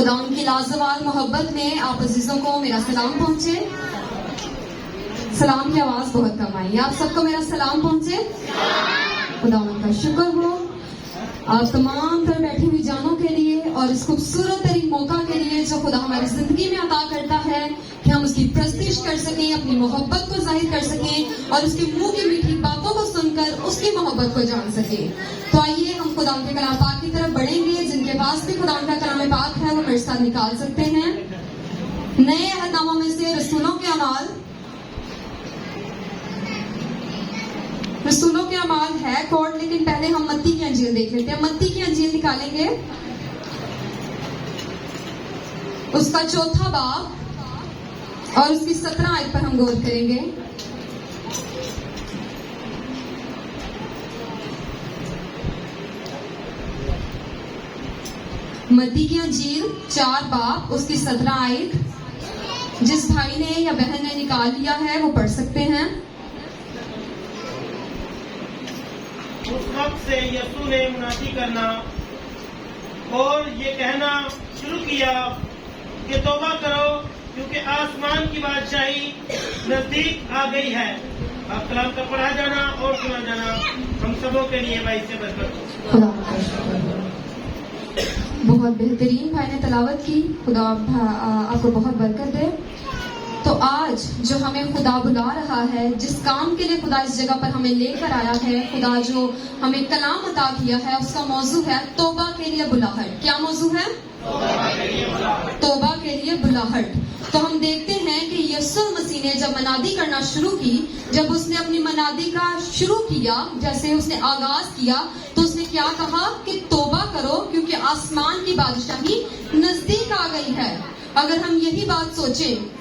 خدا ان کی لازوال محبت میں آپ عزیزوں کو میرا سلام پہنچے. سلام کی آواز بہت کم آئی. آپ سب کو میرا سلام پہنچے. خدا ان کا شکر ہو آپ تمام تر بیٹھی ہوئی جانوں کے لیے اور اس خوبصورت ترین موقع کے لیے جو خدا ہماری زندگی میں عطا کرتا ہے کہ ہم اس کی پرستش کر سکیں, اپنی محبت کو ظاہر کر سکیں اور اس کے منہ کی میٹھی باتوں کو سن کر اس کی محبت کو جان سکیں. تو آئیے ہم خدا کے کلام پاک کی طرف بڑھیں گے. جن کے پاس بھی خدا کا کلام پاک ہے وہ میرے ساتھ نکال سکتے ہیں. نئے عہد نامہ میں سے رسولوں کے اعمال ہے کوڈ, لیکن پہلے ہم متی کی انجیل دیکھ لیتے ہیں. متی کی انجیل نکالیں گے, اس کا 4 باب اور اس کی 17 آیت پر ہم غور کریں گے. متی کی انجیل 4 باب اس کی 17 آیت. جس بھائی نے یا بہن نے نکال لیا ہے وہ پڑھ سکتے ہیں. اس وقت سے یسوع نے منادی کرنا اور یہ کہنا شروع کیا کہ توبہ کرو کیونکہ آسمان کی بادشاہی نزدیک آ گئی ہے. اب کلام کا پڑھا جانا اور سنا جانا ہم سبوں کے لیے باعث برکت ہو. بہت بہترین بھائی نے تلاوت کی. خدا آپ کو بہت برکت دے. تو آج جو ہمیں خدا بلا رہا ہے, جس کام کے لیے خدا اس جگہ پر ہمیں لے کر آیا ہے, خدا جو ہمیں کلام عطا کیا ہے, اس کا موضوع ہے توبہ کے لیے بلاہٹ. کیا موضوع ہے؟ توبہ کے لیے بلاہٹ. تو ہم دیکھتے ہیں کہ یسوع مسیح نے جب منادی کرنا شروع کی, جب اس نے اپنی منادی کا شروع کیا, جیسے اس نے آغاز کیا, تو اس نے کیا کہا کہ توبہ کرو کیونکہ آسمان کی بادشاہی نزدیک آ گئی ہے. اگر ہم یہی بات سوچیں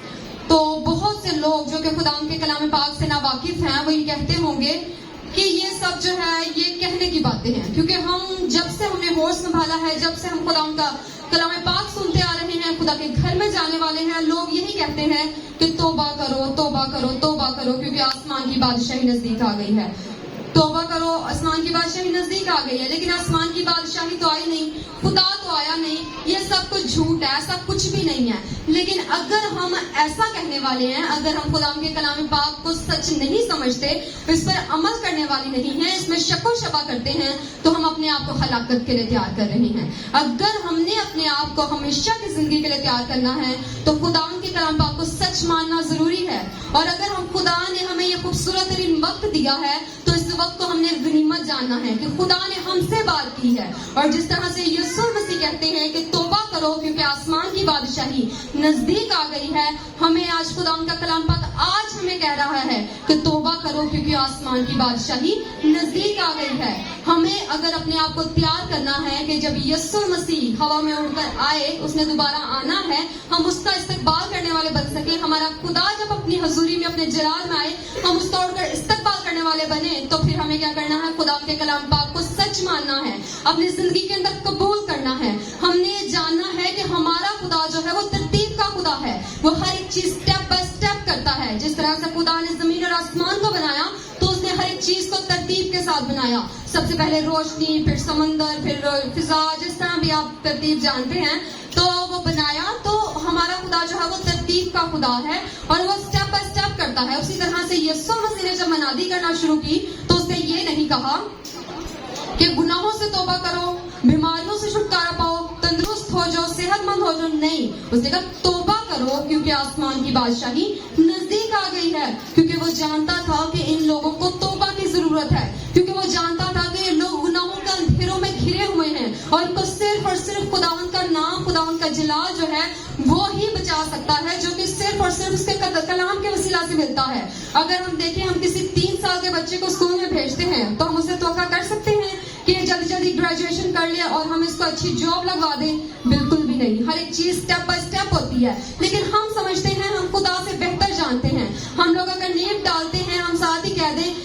تو بہت سے لوگ جو کہ خدا ان کے کلام پاک سے ناواقف ہیں وہ یہ کہتے ہوں گے کہ یہ سب جو ہے یہ کہنے کی باتیں ہیں, کیونکہ ہم جب سے ہم نے ہوش سنبھالا ہے, جب سے ہم خدا ان کا کلام پاک سنتے آ رہے ہیں, خدا کے گھر میں جانے والے ہیں, لوگ یہی کہتے ہیں کہ توبہ کرو توبہ کرو توبہ کرو کیونکہ آسمان کی بادشاہی نزدیک آ گئی ہے. توبہ کرو, آسمان کی بادشاہی نزدیک آ گئی ہے. لیکن آسمان کی بادشاہی تو آئی نہیں, خدا تو آیا نہیں. یہ سب کچھ جھوٹ ہے, ایسا کچھ بھی نہیں ہے. لیکن اگر ہم ایسا کہنے والے ہیں, اگر ہم خدا کے کلام پاک کو سچ نہیں سمجھتے, اس پر عمل کرنے والی نہیں ہیں, اس میں شک و شبہ کرتے ہیں, تو ہم اپنے آپ کو ہلاکت کے لیے تیار کر رہے ہیں. اگر ہم نے اپنے آپ کو ہمیشہ کی زندگی کے لیے تیار کرنا ہے تو خدا کے کلام پاک کو سچ ماننا ضروری ہے. اور اگر ہم خدا نے ہمیں یہ خوبصورت ترین وقت دیا ہے تو اس وقت کو ہم نے غنیمت جاننا ہے کہ خدا نے ہم سے بات کی ہے. اور جس طرح سے یسوع مسیح کہتے ہیں کہ توبہ کرو کیونکہ آسمان کی بادشاہی نزدیک آ گئی ہے, ہمیں آج خدا ان کا کلام پاک آج ہمیں کہہ رہا ہے کہ توبہ کرو کیونکہ آسمان کی بادشاہی نزدیک آ گئی ہے. ہمیں اگر اپنے آپ کو تیار کرنا ہے کہ جب یسوع مسیح ہوا میں اڑ کر آئے, اس نے دوبارہ آنا ہے, ہم اس کا استقبال کرنے والے بن سکیں. ہمارا خدا جب اپنی حضوری میں اپنے جلال میں آئے, ہم اس کا اڑ کر استقبال کرنے والے بنے, تو پھر ہمیں کیا کرنا ہے؟ خدا کے کلام پاک کو سچ ماننا ہے, اپنی زندگی کے اندر قبول کرنا ہے. ہم نے یہ جاننا ہے کہ ہمارا خدا جو ہے وہ ترتیب کا خدا ہے. وہ ہر ایک چیز سٹیپ بائی سٹیپ کرتا ہے. جس طرح سے خدا نے زمین اور آسمان کو بنایا تو اس نے ہر ایک چیز کو ترتیب کے ساتھ بنایا. سب سے پہلے روشنی, پھر سمندر, پھر فضا, جس طرح بھی آپ ترتیب جانتے ہیں, تو وہ بنایا. تو ہمارا خدا جو ہے وہ ترتیب کا خدا ہے اور وہ سٹیپ بائی سٹیپ کرتا ہے. اسی طرح سے یسوع مسیح نے جب منادی کرنا شروع کی تو اس نے یہ نہیں کہا کہ گناہوں سے توبہ کرو, بیماریوں سے چھٹکارا پاؤ, تندرست ہو جاؤ, صحت مند ہو جاؤ. نہیں, اس نے کہا توبہ کرو کیونکہ آسمان کی بادشاہی نزدیک آ گئی ہے. کیونکہ وہ جانتا تھا کہ ان لوگوں کو توبہ کی ضرورت ہے, کیونکہ وہ جانتا تھا کہ یہ لوگ گناہوں کے اندھیروں میں گھرے ہوئے ہیں اور ان کو صرف اور صرف خداوند کا نام, خداوند کا جلال جو ہے وہ ہی بچا سکتا ہے, جو کہ صرف اور صرف اس کے کلام کے وسیلہ سے ملتا ہے. اگر ہم دیکھیں, ہم کسی 3 سال کے بچے کو اسکول میں بھیجتے ہیں تو ہم اسے توقع کر سکتے ہیں کہ یہ جلدی جلدی گریجویشن کر لے اور ہم اس کو اچھی جاب لگوا دیں؟ بالکل بھی نہیں. ہر ایک چیز سٹیپ بائی سٹیپ ہوتی ہے. لیکن ہم سمجھتے ہیں ہم خدا سے بہتر جانتے ہیں. ہم لوگ اگر نیب ڈالتے ہیں, ہم ساتھ ہی کہہ دیں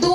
2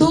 2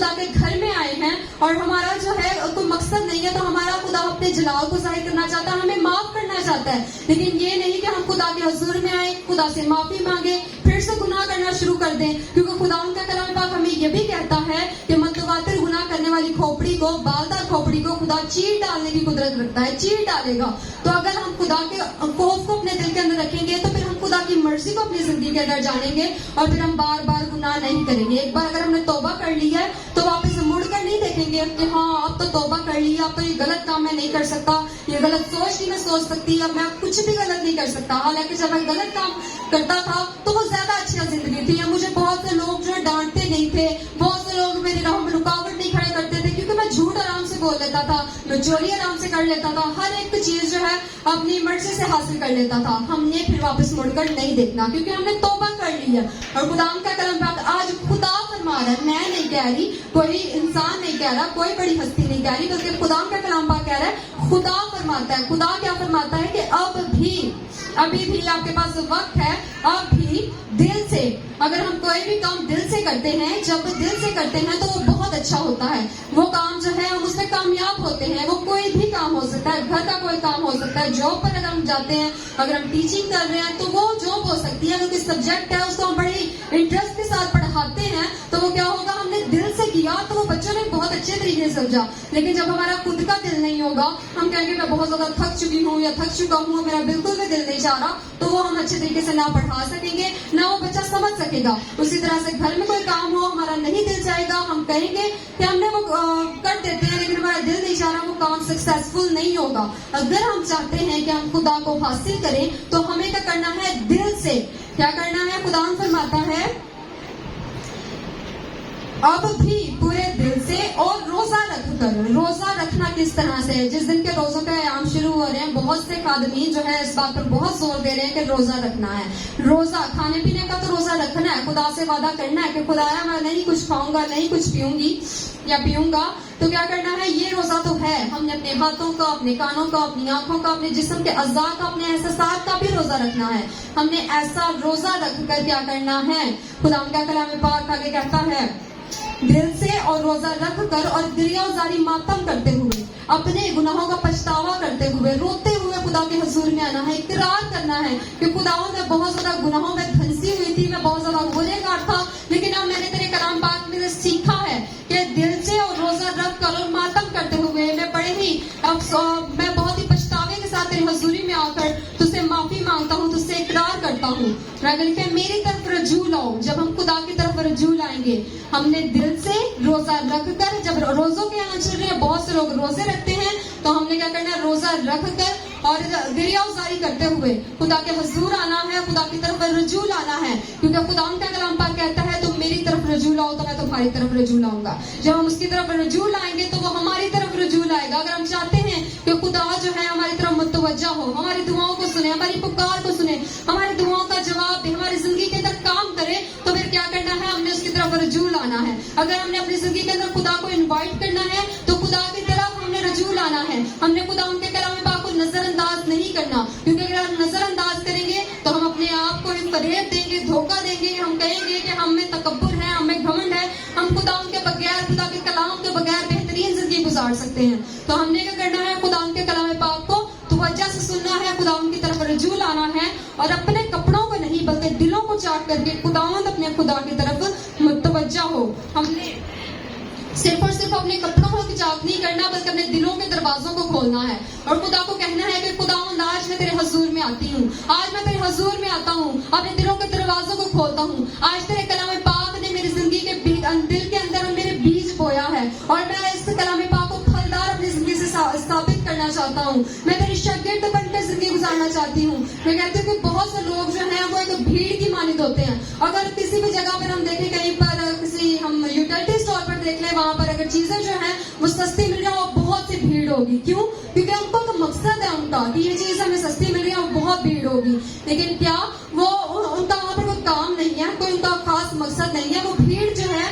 خدا کے گھر میں آئے ہیں اور ہمارا جو ہے کوئی مقصد نہیں ہے، تو ہمارا خدا اپنے جلال کو ظاہر کرنا چاہتا ہے، ہمیں معاف کرنا چاہتا ہے، لیکن یہ نہیں کہ ہم خدا کے حضور میں آئیں، خدا سے معافی مانگیں، پھر سے گناہ کرنا شروع کر دیں، کیونکہ خدا ان کا کلام پاک ہمیں یہ بھی کہتا ہے کہ متواتر گناہ کرنے والی کھوپڑی کو، بالدار کھوپڑی کو خدا چیر ڈالنے کی قدرت رکھتا ہے، چیر ڈالے گا۔ تو اگر ہم خدا کے خوف کو اپنے دل کے اندر رکھیں گے تو پھر ہم خدا کی مرضی کو اپنی زندگی کے اندر جانیں گے، اور پھر ہم بار بار گناہ نہیں کریں گے۔ ایک بار اگر ہم نے توبہ کر لی ہے تو واپس مڑ کر نہیں دیکھیں گے کہ ہاں اب تو توبہ کر لی ہے، اب تو یہ غلط کام میں نہیں کر سکتا، یہ غلط سوچ نہیں میں سوچ سکتی، اب میں کچھ بھی غلط نہیں کر سکتا۔ حالانکہ جب میں غلط کام کرتا تھا تو وہ زیادہ اچھی زندگی تھی، مجھے بہت سے لوگ جو ڈانٹتے نہیں تھے، بہت سے لوگ میری راہ میں رکاوٹ نہیں کھڑے کرتے تھے، کیونکہ میں جھوٹ آرام سے بول لیتا تھا، میں چوری آرام سے کر لیتا تھا، ہر ایک چیز جو ہے اپنی مرضی سے حاصل کر لیتا تھا۔ ہم نے پھر واپس مڑ کر نہیں دیکھنا، کیونکہ ہم نے توبہ کر لی ہے۔ اور خدا کا کلام پاک آج خدا فرما رہا ہے، میں نہیں کہہ رہی، کوئی انسان نہیں کہہ رہا، کوئی بڑی ہستی نہیں کہہ رہی، بلکہ خدا کا کلام پاک کہہ رہا ہے، خدا فرماتا ہے۔ خدا کیا فرماتا ہے کہ ابھی بھی آپ کے پاس وقت ہے، اب بھی دل سے، اگر ہم کوئی بھی کام دل سے کرتے ہیں، جب دل سے کرتے ہیں تو وہ بہت اچھا ہوتا ہے، وہ کام جو ہے ہم اس میں کامیاب ہوتے ہیں۔ وہ کوئی بھی کام ہو سکتا ہے، گھر کا کوئی کام ہو سکتا ہے، جاب پر اگر ہم جاتے ہیں، اگر ہم ٹیچنگ کر رہے ہیں تو وہ جاب ہو سکتی ہے، اگر کوئی سبجیکٹ ہے اس کو ہم بڑی انٹرسٹ کے ساتھ پڑھاتے ہیں تو وہ کیا ہوگا، ہم نے دل سے کیا تو وہ بچوں نے بہت اچھے طریقے سے سمجھا۔ لیکن جب ہمارا خود کا دل نہیں ہوگا، ہم کہیں گے میں بہت زیادہ تھک چکی ہوں یا تھک چکا ہوں، میرا بالکل بھی دل نہیں چاہ رہا، تو وہ ہم اچھے طریقے سے نہ پڑھا سکیں گے، نہ وہ بچہ سمجھ سکے گا۔ اسی طرح سے گھر میں کوئی کام ہو، ہمارا نہیں دل چاہے گا، ہم کہیں گے کہ ہم نے وہ کر دیتے ہیں، لیکن ہمارا دل نہیں چاہ رہا، وہ کام سکسیسفل نہیں ہوگا۔ اگر ہم چاہتے ہیں کہ ہم خدا کو حاصل کریں تو ہمیں کیا کرنا ہے، دل سے کیا کرنا ہے۔ خدا فرماتا ہے اب بھی پورے دل سے اور روزہ رکھ کر۔ روزہ رکھنا کس طرح سے ہے؟ جس دن کے روزوں کا ایام شروع ہو رہے ہیں، بہت سے خادمین جو ہے اس بات پر بہت زور دے رہے ہیں کہ روزہ رکھنا ہے۔ روزہ کھانے پینے کا تو روزہ رکھنا ہے، خدا سے وعدہ کرنا ہے کہ خدایا میں نہیں کچھ کھاؤں گا، نہیں کچھ پیوں گی یا پیوں گا، تو کیا کرنا ہے، یہ روزہ تو ہے، ہم نے اپنے ہاتھوں کا، اپنے کانوں کا، اپنی آنکھوں کا، اپنے جسم کے اعضاء کا، اپنے احساسات کا بھی روزہ رکھنا ہے۔ ہم نے ایسا روزہ رکھ کر کیا کرنا ہے، خدا کا کلام پاک آگے کہتا ہے دل سے اور روزہ رکھ کر اور گریہ زاری ماتم کرتے ہوئے، اپنے گناہوں کا پچھتاوا کرتے ہوئے، روتے ہوئے خدا کے حضور میں آنا ہے، اقرار کرنا ہے کہ خداوند میں بہت زیادہ گناہوں میں دھنسی ہوئی تھی، میں بہت زیادہ گنہگار تھا، لیکن اب میں نے تیرے کلام پاک میں سیکھا ہے کہ دل سے اور روزہ رکھ کر اور ماتم کرتے ہوئے میں بہت ہی پچھتاوے کے ساتھ تیری حضوری میں آ کر تجھ سے معافی مانگتا ہوں، تجھ سے اقرار کرتا ہوں۔ میری طرف رجوع لاؤ۔ جب ہم خدا کی طرف رجوع لائیں گے، ہم نے دل سے روزہ رکھ کر، جب روزوں کے یہاں چل رہے ہیں، بہت سے لوگ روزے رکھتے ہیں، تو ہم نے کیا کرنا ہے، روزہ رکھ کر اور گریہ زاری کرتے ہوئے خدا کے حضور آنا ہے، خدا کی طرف رجوع لانا ہے، کیونکہ خدا کا کلام پاک کہتا ہے تم میری طرف رجوع لاؤ تو میں تمہاری طرف رجوع لاؤں گا۔ جب ہم اس کی طرف رجوع لائیں گے تو وہ ہماری طرف رجوع لائے گا۔ اگر ہم چاہتے ہیں کہ خدا جو ہے ہماری طرف متوجہ ہو، ہماری دعاؤں کو سنے، ہماری پکار کو سنے، ہماری دعاؤں کا جواب دے، ہماری زندگی کے اندر کام کرے، تو پھر کیا کرنا ہے، ہم نے اس کی طرف رجوع لانا ہے۔ اگر ہم نے اپنی زندگی کے اندر خدا کو انوائٹ کرنا ہے تو خدا کی طرف ہم نے رجوع لانا ہے۔ ہم نے خدا ان کے کلام پاک کو نظر انداز نہیں کرنا، کیونکہ اگر ہم نظر انداز کریں گے تو ہم اپنے آپ کو فریب دیں گے، دھوکہ دیں گے، ہم کہیں گے کہ ہم میں تکبر ہے، ہم میں گھمنڈ ہے، ہم خدا ان کے بغیر، خدا کے کلام کے بغیر بہترین زندگی گزار سکتے ہیں۔ تو ہم نے کیا کرنا ہے، خدا ان کے کلام پاک کو توجہ سے سننا ہے، خدا ان کی طرف رجوع لانا ہے، اور اپنے کپڑوں کو نہیں بلکہ دلوں کو چاٹ کر کے خداوند اپنے خدا کی طرف متوجہ ہو۔ ہم نے صرف اور صرف اپنے کپڑوں کو چاک نہیں کرنا، بلکہ اپنے دلوں کے دروازوں کو کھولنا ہے، اور خدا کو کہنا ہے کہ خداوند آج میں تیرے حضور میں آتی ہوں، آج میں تیرے حضور میں آتا ہوں، اپنے دلوں کے دروازوں کو کھولتا ہوں۔ آج تیرے کلام پاک نے میری زندگی کے دل کے اندر میرے بیج بویا ہے، اور میں اس کلام پاک کو پھلدار اپنی زندگی سے ثابت کرنا چاہتا ہوں۔ میں تیری شاگرد بن کر زندگی گزارنا چاہتی ہوں۔ میں کہتی ہوں کہ بہت سے لوگ جو ہیں وہ ایک بھیڑ کی مانند ہوتے ہیں۔ اگر کسی بھی جگہ پر ہم دیکھیں، کہیں پر کسی ہم یوٹیلٹی اسٹور پر دیکھ لیں، وہاں پر اگر چیزیں جو ہیں وہ سستی مل رہی ہیں، اور بہت سی بھیڑ ہوگی۔ کیوں؟ کیونکہ ان کو ایک مقصد ہے ان کا کہ یہ چیز ہمیں سستی مل رہی ہے اور بہت بھیڑ ہوگی، لیکن کیا وہ ان کا وہاں پر کوئی کام نہیں ہے، کوئی ان کا خاص مقصد نہیں ہے۔ وہ بھیڑ جو ہے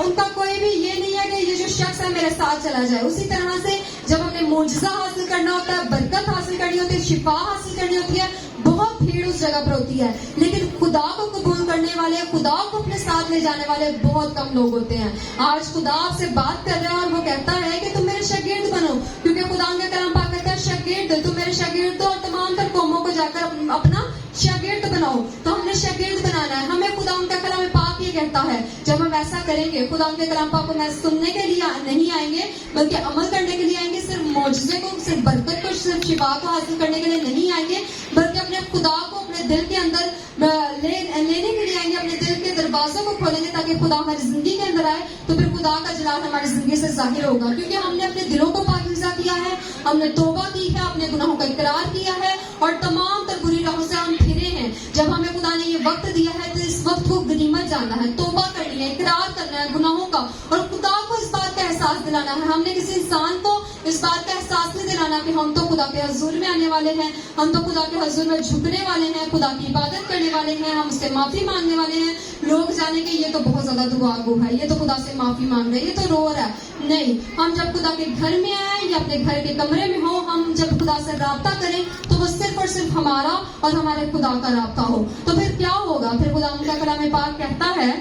ان کا کوئی بھی یہ نہیں ہے کہ یہ جو شخص ہے میرے ساتھ چلا جائے۔ اسی طرح سے جب ہم نے معجزہ حاصل کرنا ہوتا ہے، برکت حاصل کرنی ہوتی ہے، شفا حاصل کرنی ہوتی ہے، بہت بہت بھیڑ اس جگہ پر ہوتی ہے، لیکن خدا کو قبول کرنے والے، خدا کو اپنے ساتھ لے جانے والے بہت کم لوگ ہوتے ہیں. آج خدا آپ سے بات کر رہا ہے اور وہ کہتا ہے کہ تم میرے شاگرد بنو، کیونکہ خدا کا کلام پاک کہتا ہے شاگرد، تم میرے شاگرد ہو اور تمام تر قوموں کو جا کر اپنا شاگرد بناؤ. تو ہم نے شاگرد بنانا ہے. ہمیں خدا کا کلام پاک یہ کہتا ہے جب ہم ایسا کریں گے، خدا کے کلام پاک کو سننے کے لیے نہیں آئیں گے بلکہ عمل کرنے کے لیے آئیں گے. صرف معجزے کو، صرف برکت کو، صرف شفا کو حاصل کرنے کے لیے نہیں آئیں گے بلکہ اپنے خدا کو اپنے دل کے اندر لینے کے لیے آئیں گے. اپنے دل کے دروازوں کو کھولیں گے تاکہ خدا ہماری زندگی کے اندر آئے. تو پھر خدا کا جلال ہماری زندگی سے ظاہر ہوگا، کیونکہ ہم نے اپنے دلوں کو پاکیزہ کیا ہے، ہم نے توبہ کی ہے، اپنے گناہوں کا اقرار کیا ہے اور تمام تر بری راہوں سے ہم پھرے ہیں. جب ہمیں خدا نے یہ وقت دیا ہے تو اس وقت کو غنیمت جاننا ہے، توبہ کرنی ہے، اقرار کرنا ہے گناہوں کا اور خدا کو اس بات کا احساس دلانا ہے. ہم نے کسی انسان کو اس بات کا احساس نہیں دلانا کہ ہم تو خدا کے حضور میں آنے والے ہیں، ہم تو خدا کے حضور میں جھکنے والے ہیں، خدا کی عبادت کرنے والے ہیں، ہم اس سے معافی مانگنے والے ہیں. لوگ جانے کہ یہ تو بہت زیادہ دعا گو ہے، یہ تو خدا سے معافی مانگ رہے ہیں، یہ تو رو رہا ہے. نہیں، ہم جب خدا کے گھر میں آئیں یا اپنے گھر کے کمرے میں ہو، ہم جب خدا سے رابطہ کریں تو وہ صرف اور صرف ہمارا اور ہمارے خدا کا رابطہ ہو. تو پھر کیا ہوگا؟ پھر خدا ان کا کلام پاک کہتا ہے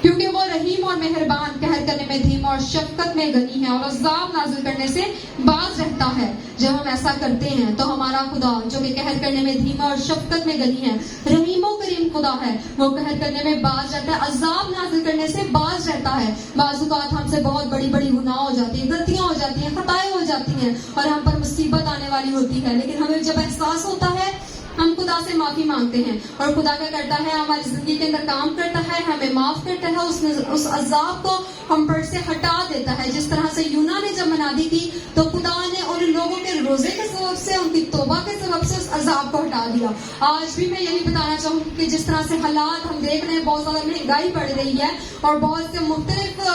کیونکہ وہ رحیم اور مہربان، قہر کرنے میں دھیم اور شفقت میں غنی ہے اور عذاب نازل کرنے سے باز رہتا ہے. جب ہم ایسا کرتے ہیں تو ہمارا خدا جو کہ قہر کرنے میں دھیم اور شفقت میں غنی ہے، رحیم و کریم خدا ہے، وہ قہر کرنے میں باز رہتا ہے، عذاب نازل کرنے سے باز رہتا ہے. بعض اوقات ہم سے بہت بڑی بڑی گناہ ہو جاتی ہیں، غلطیاں ہو جاتی ہیں، خطائیں ہو جاتی ہیں اور ہم پر مصیبت آنے والی ہوتی ہے، لیکن ہمیں جب احساس ہوتا ہے ہم خدا سے معافی مانگتے ہیں اور خدا کیا کرتا ہے؟ ہماری زندگی کے اندر کام کرتا ہے، ہمیں معاف کرتا ہے، اس عذاب کو ہم پر سے ہٹا دیتا ہے. جس طرح سے یونا نے جب منادی کی تو خدا نے ان لوگوں کے روزے کے سبب سے، ان کی توبہ کے سبب سے اس عذاب کو ہٹا دیا. آج بھی میں یہی بتانا چاہوں گی کہ جس طرح سے حالات ہم دیکھ رہے ہیں، بہت زیادہ مہنگائی بڑھ رہی ہے اور بہت سے مختلف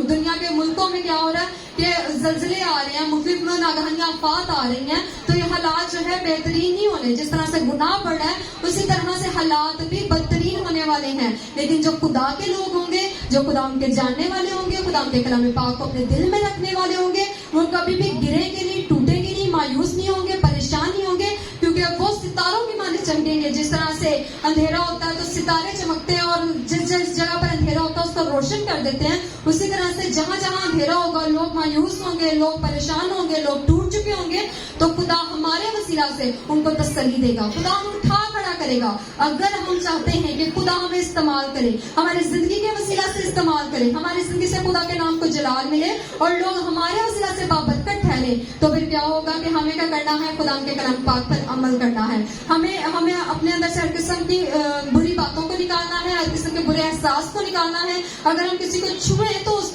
دنیا کے ملکوں میں کیا ہو رہا ہے کہ زلزلے آ رہے ہیں، مختلف ناگہانی آفات آ رہی ہیں. تو یہ حالات جو ہے بہترین نہیں ہونے. جس طرح سے گناہ بڑھ رہا ہے اسی طرح سے حالات بھی بدترین ہونے والے ہیں. لیکن جو خدا کے لوگ ہوں گے، جو خدا ان کے جاننے والے ہوں گے، خدا ان کے کلام پاک کو اپنے دل میں رکھنے والے ہوں گے، وہ کبھی بھی گریں گے نہیں، ٹوٹیں گے نہیں، مایوس نہیں ہوں گے، پریشان نہیں ہوں گے، کیونکہ وہ ستاروں کی مانند چمکیں گے. جس طرح سے اندھیرا ہوتا ہے تو ستارے چمکتے ہیں اور جس جگہ پر اندھیرا ہوتا ہے اس کو روشن کر دیتے ہیں. اسی طرح سے جہاں جہاں اندھیرا ہوگا لوگ مایوس ہوں گے، لوگ پریشان ہوں گے، لوگ ٹوٹ چکے ہوں گے، تو خدا ہمارے وسیلہ سے ان کو تسلی دے گا، خدا ہم اٹھا کھڑا کرے گا. اگر ہم چاہتے ہیں کہ خدا ہمیں استعمال کرے، ہماری زندگی کے وسیلہ سے استعمال کرے، ہماری زندگی سے خدا کے نام کو جلال ملے اور لوگ ہمارے وسیلہ سے بابرکت ٹھہرے، تو پھر کیا ہوگا کہ ہمیں کیا کرنا ہے؟ خدا کے کلام پاک پر عمل کرنا ہے. ہمیں اپنے اندر سے ہر قسم کی بری باتوں کو نکالنا ہے، ہر قسم کے برے احساس کو نکالنا ہے. اگر ہم کسی کو چھوئیں تو اس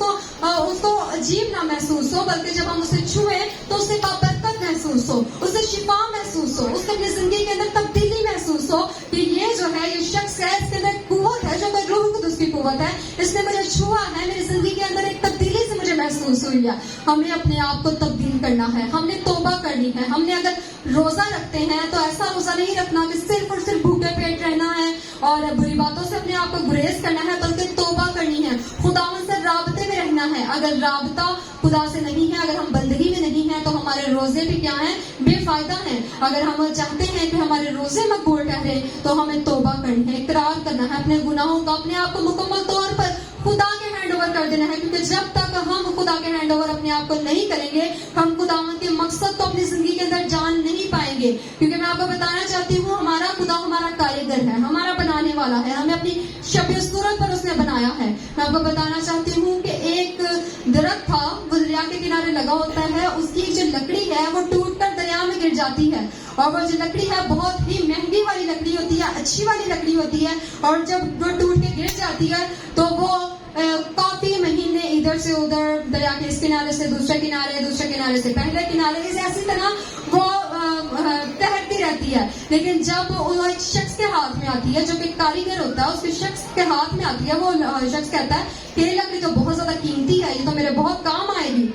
کو عجیب نہ محسوس ہو، بلکہ جب ہم اسے چھوئیں تو اسے بابرکت محسوس ہو، اسے شفا محسوس ہو، اس کو اپنی زندگی کے اندر تبدیلی محسوس ہو کہ یہ جو ہے، یہ شخص ہے، اس کے اندر قوت ہے جو کہ روح القدس کی قوت ہے، اس نے مجھے چھوا ہے، میری زندگی کے اندر ایک تبدیلی سے مجھے محسوس ہوئی ہے. ہمیں اپنے آپ کو تبدیل کرنا ہے، ہم نے توبہ کرنی ہے. ہم نے اگر روزہ رکھتے ہیں تو ایسا روزہ نہیں رکھنا کہ صرف اور صرف بھوکے پیٹ رہنا ہے اور بری باتوں سے اپنے آپ کو گریز کرنا ہے، بلکہ توبہ کرنی ہے، خداوند سے رابطے میں رہنا ہے. اگر رابطہ خدا سے نہیں ہے، اگر ہم بندگی میں نہیں ہیں تو ہمارے روزے بھی کیا ہیں؟ بے فائدہ ہیں. اگر ہم چاہتے ہیں کہ ہمارے روزے مقبول ٹھہرے تو ہمیں توبہ کرنی ہے، اقرار کرنا ہے اپنے گناہوں کا، اپنے آپ کو مکمل طور پر خدا کے ہینڈ اوور کر دینا ہے. کیونکہ جب تک ہم خدا کے ہینڈ اوور اپنے آپ کو نہیں کریں گے، ہم خداوند کے مقصد کو اپنی زندگی کے اندر جان نہیں پائیں گے. کیونکہ میں آپ کو بتانا چاہتی ہوں، ہمارا خدا ہمارا کاریگر ہے، ہمارا بنانے والا ہے، ہمیں اپنی شکل صورت پر اس نے بنایا ہے. میں آپ کو بتانا چاہتی ہوں کہ ایک درخت تھا، وہ دریا کے کنارے لگا ہوتا ہے، اس کی جو لکڑی ہے وہ ٹوٹ کر دریا میں گر جاتی ہے اور وہ جو لکڑی ہے بہت ہی مہنگی والی لکڑی ہوتی ہے، اچھی والی لکڑی ہوتی ہے، اور جب وہ ٹوٹ کے گر جاتی ہے تو وہ کافی مہینے ادھر سے ادھر، دریا کے اس کنارے سے دوسرے کنارے سے پہلے کنارے، ایسی طرح وہ تیرتی رہتی ہے. لیکن جب وہ ایک شخص کے ہاتھ میں آتی ہے جو کہ کاریگر ہوتا ہے، اس کے شخص کے ہاتھ میں آتی ہے، وہ شخص کہتا ہے کہ یہ لکڑی تو بہت زیادہ قیمتی ہے، یہ تو میرے بہت کام آئے گی.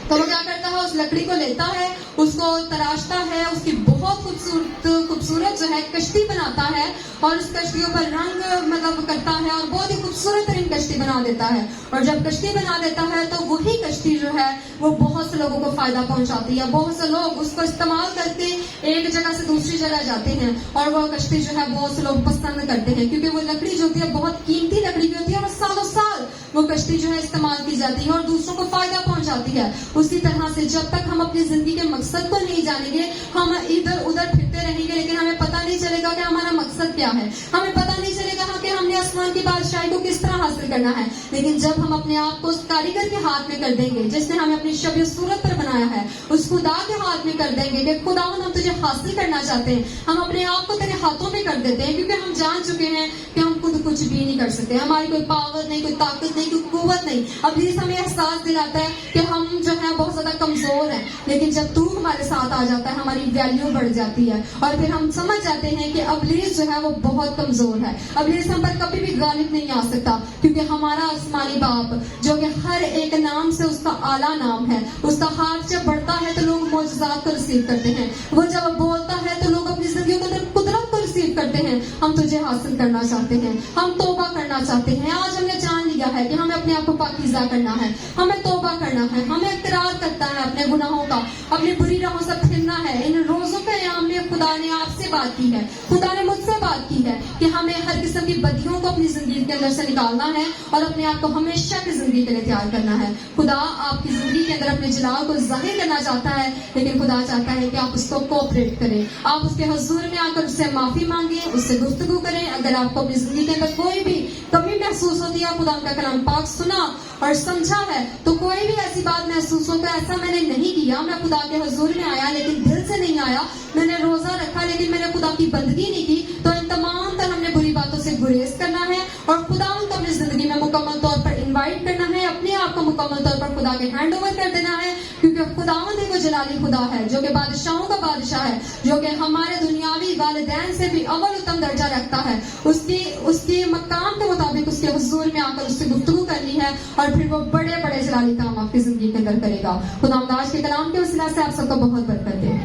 تو وہ کیا کرتا ہے, اس لکڑی کو لیتا ہے, اس کو تراشتا ہے, اس کی بہت خوبصورت جو ہے کشتی بناتا ہے, اور اس کشتیوں پر رنگ کرتا ہے, اور بہت ہی خوبصورت ترین کشتی بنا دیتا ہے. اور جب کشتی بنا دیتا ہے تو وہی کشتی جو ہے وہ بہت سے لوگوں کو فائدہ پہنچاتی ہے. بہت سے لوگ اس کو استعمال کر کے ایک جگہ سے دوسری جگہ جاتے ہیں, اور وہ کشتی جو ہے بہت سے لوگ پسند کرتے ہیں, کیونکہ وہ لکڑی جو ہوتی ہے بہت قیمتی لکڑی کی ہوتی ہے, اور سالوں سال وہ کشتی جو ہے استعمال کی جاتی ہے اور دوسروں کو فائدہ پہنچاتی ہے. اسی طرح سے جب تک ہم اپنی زندگی کے مقصد کو نہیں جانیں گے, ہم ادھر ادھر پھرتے رہیں گے, لیکن ہمیں پتہ نہیں چلے گا کہ ہمارا مقصد کیا ہے. ہمیں پتہ نہیں چلے گا کہ ہم نے آسمان کی بادشاہی کو کس طرح حاصل کرنا ہے. لیکن جب ہم اپنے آپ کو اس کاریگر کے ہاتھ میں کر دیں گے جس نے ہمیں اپنی شبیہ صورت پر بنایا ہے, اس خدا کے ہاتھ میں کر دیں گے کہ خداوند ہم تجھے حاصل کرنا چاہتے ہیں, ہم اپنے آپ کو تیرے ہاتھوں میں کر دیتے ہیں, کیونکہ ہم جان چکے ہیں کہ ہم خود کچھ بھی نہیں کر سکتے, ہماری کوئی پاور نہیں, کوئی طاقت نہیں, کوئی قوت نہیں. ابلیس ہمیں احساس دلاتا ہے کہ ہم جو ہے بہت زیادہ کمزور ہیں, لیکن جب تو ہمارے ساتھ آ جاتا ہے ہماری ویلیو بڑھ جاتی ہے, اور پھر ہم سمجھ جاتے ہیں کہ ابلیس جو ہے وہ بہت کمزور ہے. ابلیس ہم پر کبھی بھی غالب نہیں آ سکتا, کیونکہ ہمارا آسمانی باپ جو کہ ہر ایک نام سے اس کا اعلیٰ نام ہے, اس کا ہاتھ جب بڑھتا ہے تو لوگ معجزات کو ریسیو کرتے ہیں, وہ جب بولتا ہے تو لوگ اپنی زندگیوں کے اندر قدرت کو ریسیو کرتے ہیں. ہم تجھے حاصل کرنا چاہتے ہیں, ہم توبہ کرنا چاہتے ہیں. آج ہم نے جان لیا ہے کہ ہمیں اپنے آپ کو پاکیزہ کرنا ہے, ہمیں توبہ کرنا ہے, ہمیں اقرار کرتا ہے اپنے گناہوں کا, اپنی بری راہوں سے پھرنا ہے. ان روزوں کے ایام میں خدا نے آپ سے بات کی ہے, خدا نے مجھ سے بات کی ہے کہ ہمیں ہر قسم کی بدیوں کو اپنی زندگی کے اندر سے نکالنا ہے اور اپنے آپ کو ہمیشہ کی زندگی کے لیے تیار کرنا ہے. خدا آپ کی زندگی کے اندر اپنے جلال کو ظاہر کرنا چاہتا ہے, لیکن خدا چاہتا ہے کہ آپ اس کو کوآپریٹ کریں, آپ اس کے حضور میں آ کر اس سے معافی مانگیں, اس سے گفتگو کریں. اگر آپ کو اپنی زندگی کے اندر کوئی بھی کمی محسوس ہوتی ہے, خدا کا کلام پاک سنا اور سمجھا ہے, تو کوئی بھی ایسی بات محسوس ہو کہ ایسا میں نے نہیں کیا, میں خدا کے حضور میں آیا لیکن دل سے نہیں آیا, میں نے روزہ رکھا لیکن میں نے خدا کی بندگی نہیں کی, تو ان تمام تر ہم نے بری باتوں سے گریز کرنا ہے اور خدا کو اپنی زندگی میں مکمل طور پر انوائٹ کرنا ہے, اپنے آپ کو مکمل طور پر خدا کے ہینڈ اوور کر دینا ہے. کیونکہ خداوند وہ جلالی خدا ہے جو کہ بادشاہوں کا بادشاہ ہے, جو کہ ہمارے دنیاوی والدین سے بھی اول اتم درجہ رکھتا ہے. اس کی مقام کے مطابق اس کے حضور میں آ کر اس سے گفتگو کرنی ہے, اور پھر وہ بڑے بڑے جلالی کام آپ کی زندگی کے اندر کرے گا. خدا آج کے کلام کے وسیلہ سے آپ سب کو بہت برکت دے.